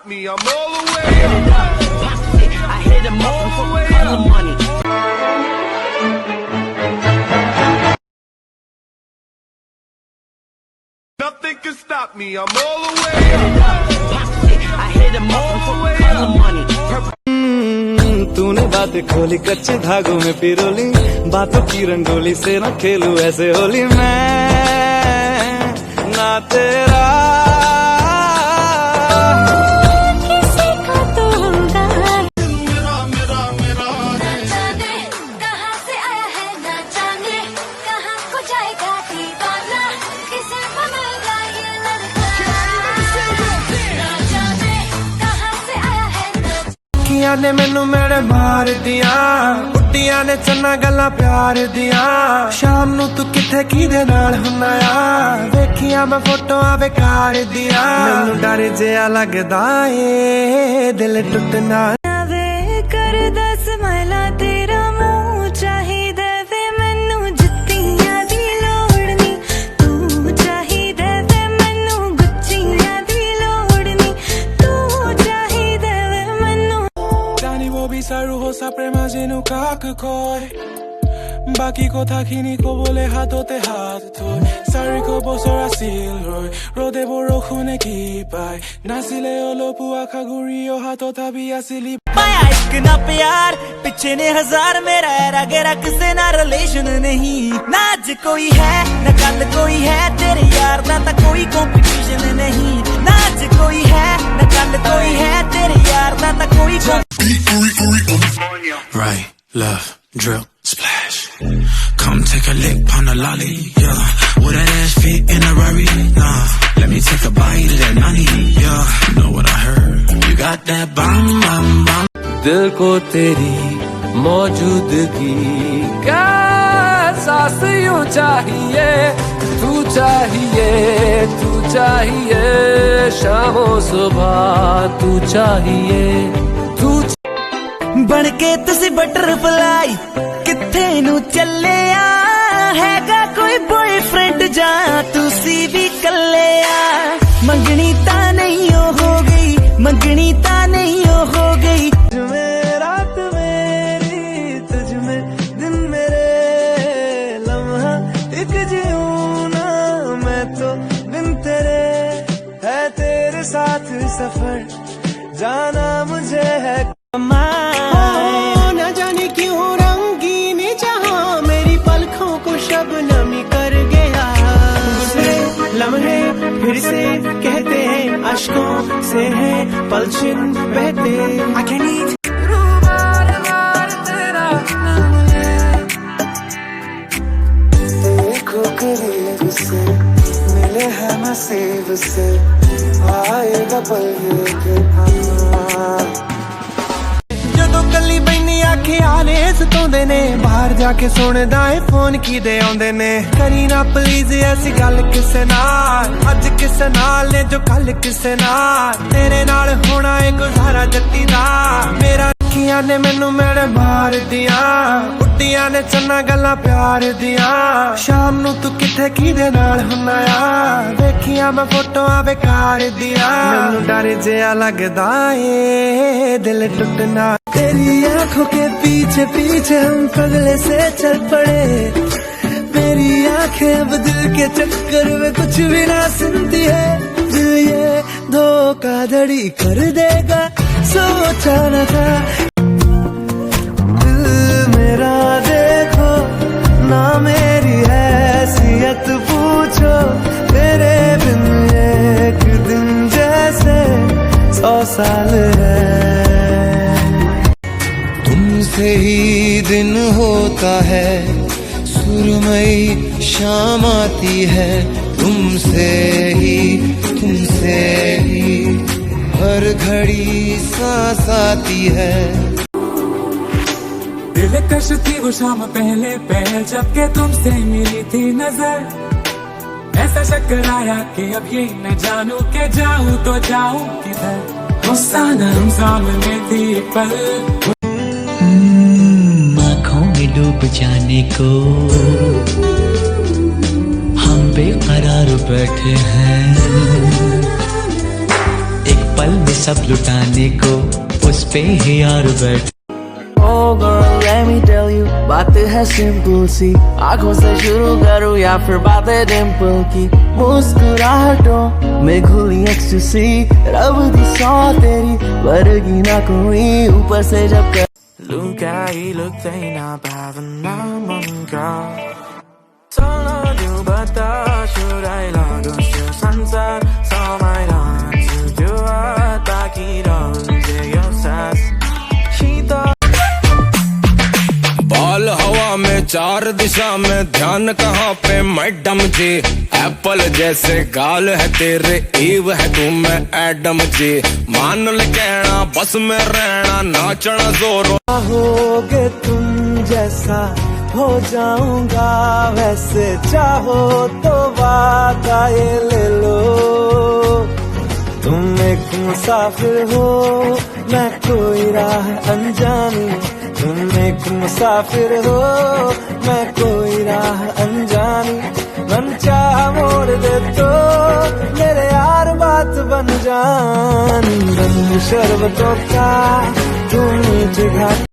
stop me, I'm all the way up. I hit him up for color money. Nothing can stop me, I'm all the way up. I hit him up for color money. तूने बातें खोली कच्चे धागों में पिरोली, बातों की रंगोली से ना खेलूं ऐसे होली मैं ना तेरा। ने मैनू मेरे मार दिया, बुड्डियां ने चन्ना गल्लां प्यार दिया। शाम नू तू किथे किदे नाल हुन्ना आ, वेखिया मैं फोटोआं बेकार दिया। मैनू डर जिहा लगदा ए दिल टुटना वे कर दस मैला तेरा मुंह चाहिदा वे मैनू जुत्तियां दी लोड़ नी, तू चाहिदा वे मैनू गुच्चियां दी लोड़ नी, तू चाहिदा वे मैनू Saruhosa prema zinu kakakoi, baki ko thakini ko bole hatote hath thoi, sari ko bosora silroi, rode boro khune ki pai, nasile olo pua khaguriyo hatota bhi asili पाया इश्क ना प्यार पीछे ने हजार मेरा रगेरा किसे ना रिलेशन नहीं, ना आज कोई है ना कल कोई है, तेरे यार ना ता कोई कंपटीशन नहीं, ना आज कोई है ना कल कोई है, तेरे यार ना ता कोई Right, left, drip, splash. Come take a lick on the lolly, yeah. Would that ass fit in a Rari? Nah, let me take a bite of that money, yeah. Know what I heard? You got that bang, bang, bang. दिल को तेरी मौजूदगी का एहसास यूं चाहिए, तू चाहिए, तू चाहिए, शामों सुबह तू चाहिए, तू बनके तुसी बटरफ्लाई किथे नू चले आ, हैगा कोई बॉयफ्रेंड जा तुसी भी कले आ, मंगनी ता नहीं हो गई, मंगनी ता नहीं हो गई। रात मेरी तुझ में दिन मेरे लम्हा एक जीऊं ना मैं तो बिन तेरे, है तेरे साथ सफर जाना मुझे है न जाने क्यों रंगीन जहां मेरी पलकों को शबनमी कर गया, गुजरे लम्हे फिर से कहते हैं अश्कों से है पलछिन बहते। I can eat देखो करीब से मिले हैं नसीब से, आएगा पल ये कि ਜਦੋਂ ਕੱਲੀ ਬੈਨੀ ਆਖਿਆ ਨੇ ਸਤਾਉਂਦੇ ਨੇ, ਬਾਹਰ ਜਾ ਕੇ ਸੁਣਦਾ ਏ ਫੋਨ ਕਿਦੇ ਆਉਂਦੇ ਨੇ, ਕਰੀ ਨਾ ਪਲੀਜ਼ ਐਸੀ ਗੱਲ ਕਿਸੇ ਨਾਲ, ਅੱਜ ਕਿਸੇ ਨਾਲ ਨੇ ਜੋ ਕੱਲ ਕਿਸੇ ਨਾਲ, ਤੇਰੇ ਨਾਲ ਹੋਣਾ ਏ ਗੁਜ਼ਾਰਾ ਜੱਟੀ ਦਾ ਮੇਰਾ। ਅੱਖੀਆਂ ਨੇ ਮੈਨੂੰ ਮੇਰੇ ਮਾਰ ਦੀਆਂ, ਬੁੱਢੀਆਂ ਨੇ ਚੰਨਾ ਗੱਲਾਂ ਪਿਆਰ ਦੀਆਂ। ਸ਼ਾਮ ਨੂੰ ਤੂੰ ਕਿੱਥੇ ਕਿਹਦੇ ਨਾਲ ਹੁੰਨਾ ਆ, ਵੇਖੀਆਂ ਮੈਂ ਫੋਟੋਆਂ ਬੇਕਾਰ ਦੀਆਂ। ਮੈਨੂੰ ਡਰ ਜਿਹਾ ਲੱਗਦਾ ਏ ਦਿਲ टूटना, तेरी आंखों के पीछे पीछे हम पगले से चल पड़े, मेरी आंखें अब दिल के चक्कर में कुछ भी ना सुनती है, दिल ये धोखाधड़ी कर देगा सोचा न था, दिल मेरा देखो ना मेरी हैसियत पूछो, तेरे बिन एक दिन जैसे 100 साल है। तुमसे ही दिन होता है, सुरमई शाम आती है, तुमसे ही हर घड़ी सांस आती है। दिलकश थी वो शाम पहले पहल जब के तुमसे मिली थी नजर, ऐसा चक्कर आया कि अब ये न जानू के जाऊं तो जाऊं किधर, गुस्सा नरम सामने थी पल आँखों में डूब जाने को हम बेकरार बैठे हैं, एक पल में सब लुटाने को, उस पे ही यार बैठ। Oh girl, let me tell you, बात है सिंपल सी, आंखों से शुरू करूँ या फिर बातें डिम्पल की, मुस्कुराहटों में घुली एक्सटेसी, रब दी सौ तेरी वर्गी ना कोई, ऊपर से जब कर Lungkai luktai na bhavana manka Solo du bata shurai lagu shu sansar Samai lan su du ataki rolze yosas Shita बाल हवा में चार दिशा में ध्यान कहाँ पे मैडम जी एप्पल जैसे गाल है तेरे ईव है तू मैं एडम जी मान ले कहना बस में रहना नाचना जोरों होगे तुम जैसा हो जाऊंगा वैसे, चाहो तो वादा ये ले लो। तुम एक मुसाफिर हो मैं कोई राह अनजानी, तुम एक मुसाफिर हो मैं कोई राह अनजानी, मन चाह मोड़ दे तो मेरे यार बात बन जानी, रंग शरबतों का तू मीठे घाट